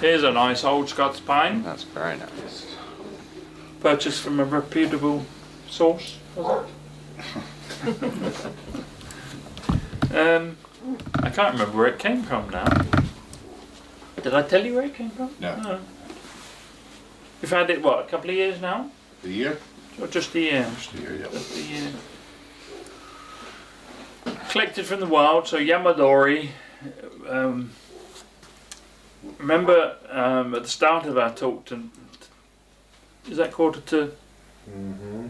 Here's a nice old Scots pine. That's very nice. Purchased from a reputable source, was it? I can't remember where it came from now. Did I tell you where it came from? No. No. You've had it, what, a couple of years now? The year? Or just a year? Just a year, yeah. Just a year. Collected from the wild, so Yamadori. Remember at the start of our talk, is that quarter to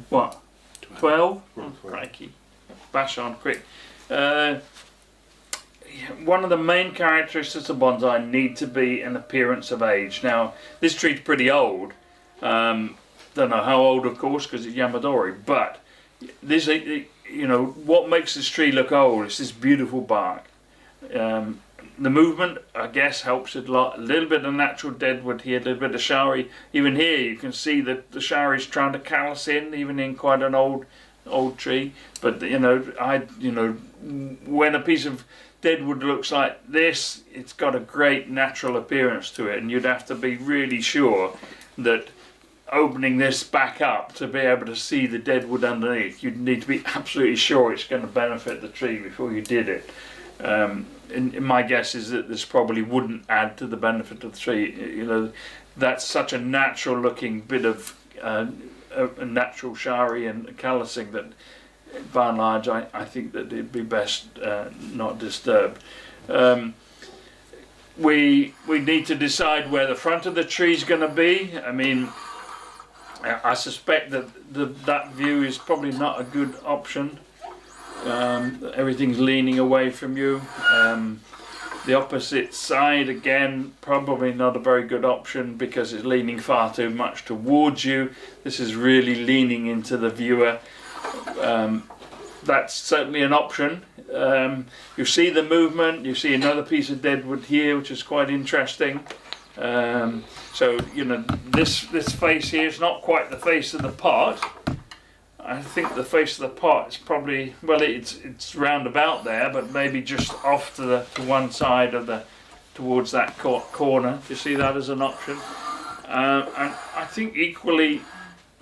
what? 12? Oh, crikey. Bash on quick. One of the main characteristics of bonsai need to be an appearance of age. Now, this tree's pretty old. Don't know how old, of course, because it's Yamadori, but this, you know, what makes this tree look old is this beautiful bark. The movement, I guess, helps it a lot. A little bit of natural deadwood here, a little bit of showery. Even here, you can see that the shower is trying to callus in, even in quite an old tree. But you know, when a piece of deadwood looks like this, it's got a great natural appearance to it, and you'd have to be really sure that opening this back up to be able to see the deadwood underneath, you'd need to be absolutely sure it's going to benefit the tree before you did it. And my guess is that this probably wouldn't add to the benefit of the tree. You know, that's such a natural looking bit of a natural showery and callusing that by and large I think that it'd be best not disturbed. We need to decide where the front of the tree is going to be. I mean, I suspect that that view is probably not a good option. Everything's leaning away from you. The opposite side, again, probably not a very good option because it's leaning far too much towards you. This is really leaning into the viewer. That's certainly an option. You see the movement, you see another piece of deadwood here, which is quite interesting. So, you know, this face here is not quite the face of the pot. I think the face of the pot is probably, well, it's round about there, but maybe just off to one side of towards that corner. You see that as an option, and I think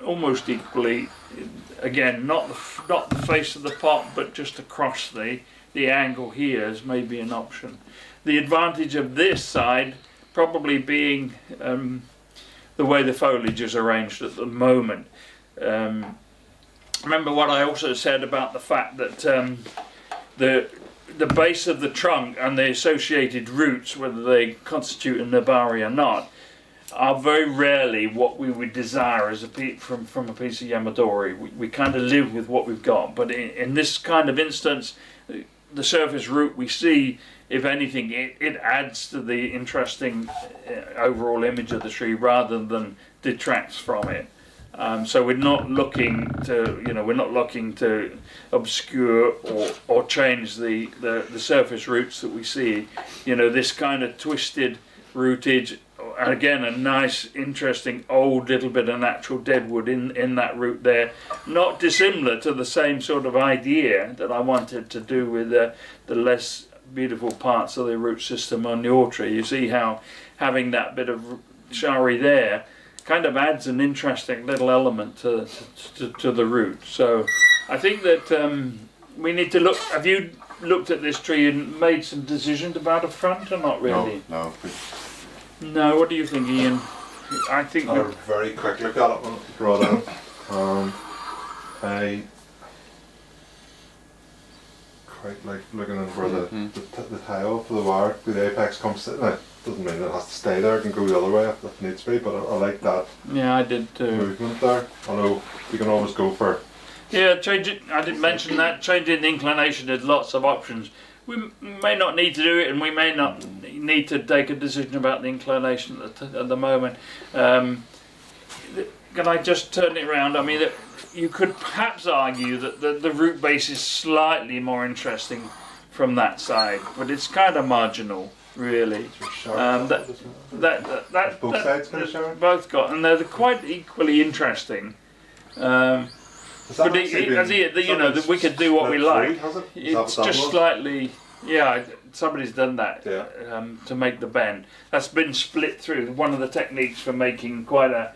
almost equally, again, not the face of the pot, but just across the angle here is maybe an option. The advantage of this side probably being the way the foliage is arranged at the moment. Remember what I also said about the fact that the base of the trunk and the associated roots, whether they constitute a nabari or not, are very rarely what we would desire as from a piece of Yamadori. We kind of live with what we've got, but in this kind of instance, the surface root we see, if anything, it adds to the interesting overall image of the tree rather than detracts from it. So we're not looking to obscure or change the surface roots that we see. You know, this kind of twisted rootage, and again a nice, interesting old little bit of natural deadwood in that root there, not dissimilar to the same sort of idea that I wanted to do with the less beautiful parts of the root system on your tree. You see how having that bit of showery there kind of adds an interesting little element to the root. So I think that we need to look. Have you looked at this tree and made some decisions about a front or not really? No. No, what do you think, Ian? I think I had a very quick look at it when it was brought in. I quite like looking at where the tile for the wire, the apex comes to. Now, doesn't mean it has to stay there, it can go the other way if it needs to be, but I like that. Yeah, I did too. Movement there. I know you can always go for. Yeah, change it. I didn't mention that. Changing the inclination, there's lots of options. We may not need to do it, and we may not need to take a decision about the inclination at the moment. Can I just turn it around? I mean, you could perhaps argue that the root base is slightly more interesting from that side, but it's kind of marginal, really. Both sides got a shower? Both got, and they're quite equally interesting. But we could do what we like. It's just slightly. Yeah, somebody's done that Yeah. to make the bend. That's been split through. One of the techniques for making quite a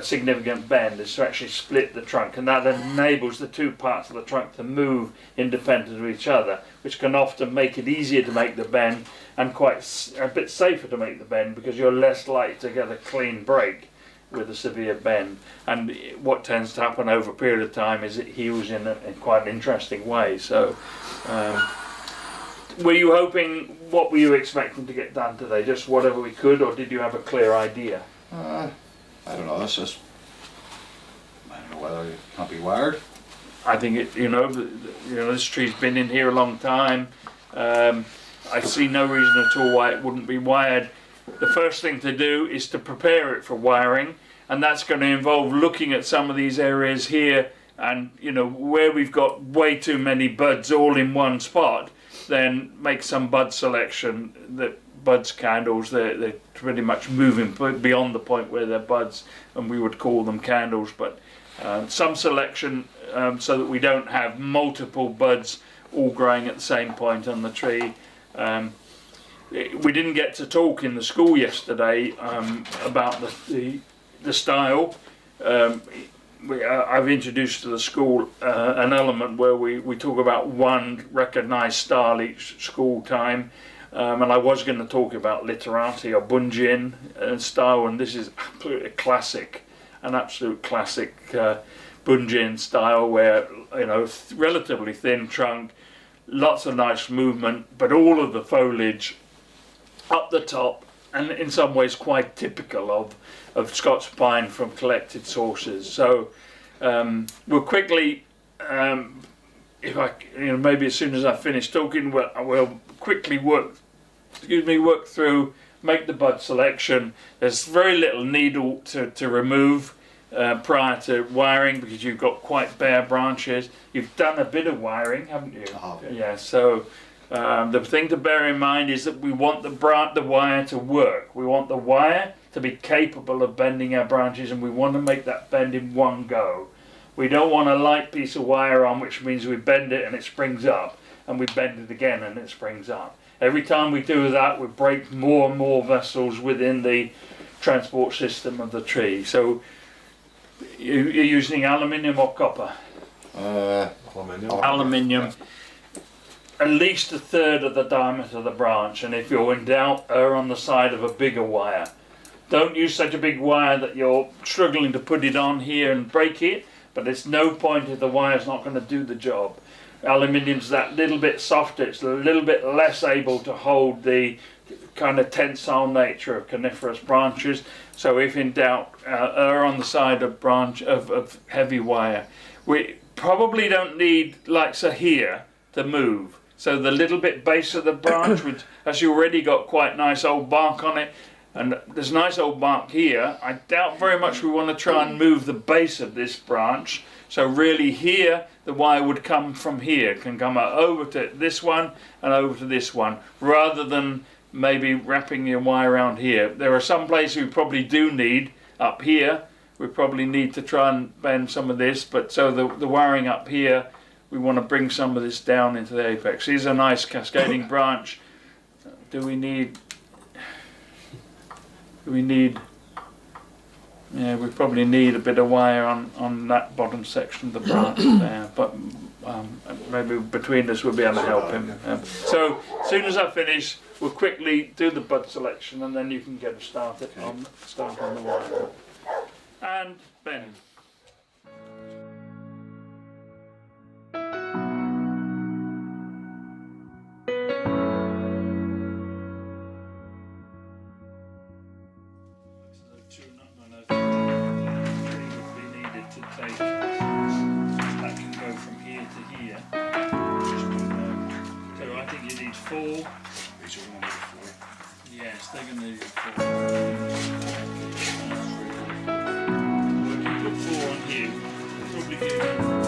significant bend is to actually split the trunk, and that enables the two parts of the trunk to move independent of each other, which can often make it easier to make the bend and quite a bit safer to make the bend, because you're less likely to get a clean break with a severe bend. And what tends to happen over a period of time is it heals in quite an interesting way. So were you hoping, what were you expecting to get done today? Just whatever we could, or did you have a clear idea? I don't know, it's just, I don't know whether it can't be wired. I think it, this tree's been in here a long time. I see no reason at all why it wouldn't be wired. The first thing to do is to prepare it for wiring, and that's going to involve looking at some of these areas here, and where we've got way too many buds all in one spot, then make some bud selection. That buds candles, they're pretty much moving beyond the point where they're buds, and we would call them candles, but some selection so that we don't have multiple buds all growing at the same point on the tree. We didn't get to talk in the school yesterday about the style. I've introduced to the school an element where we talk about one recognised style each school time, and I was going to talk about literati or Bunjin style, and this is absolutely classic, an absolute classic Bunjin style, where relatively thin trunk, lots of nice movement, but all of the foliage up the top, and in some ways quite typical of Scots pine from collected sources. So we'll quickly, if I, maybe as soon as I finish talking, we'll quickly work through, make the bud selection. There's very little needle to remove prior to wiring, because you've got quite bare branches. You've done a bit of wiring, haven't you? Yeah. So the thing to bear in mind is that we want the wire to work. We want the wire to be capable of bending our branches, and we want to make that bend in one go. We don't want a light piece of wire on, which means we bend it and it springs up, and we bend it again and it springs up. Every time we do that, we break more and more vessels within the transport system of the tree. So you're using aluminium or copper? Aluminium. At least a third of the diameter of the branch, and if you're in doubt, err on the side of a bigger wire. Don't use such a big wire that you're struggling to put it on here and break it, but there's no point if the wire's not going to do the job. Aluminium's that little bit softer, it's a little bit less able to hold the kind of tensile nature of coniferous branches. So if in doubt, err on the side of heavy wire. We probably don't need, like so here, to move. So the little bit base of the branch, which has already got quite nice old bark on it, and there's nice old bark here, I doubt very much we want to try and move the base of this branch. So really here, the wire would come from here, can come over to this one and over to this one, rather than maybe wrapping your wire around here. There are some places we probably do need, up here, we probably need to try and bend some of this, but so the wiring up here, we want to bring some of this down into the apex. Here's a nice cascading branch. Do we need, yeah, we probably need a bit of wire on that bottom section of the branch there, but maybe between us we'll be able to help him. So as soon as I finish, we'll quickly do the bud selection, and then you can get started on the wire. And bend. Four. Yes, they're going to need four. Well, if you put four on here, probably give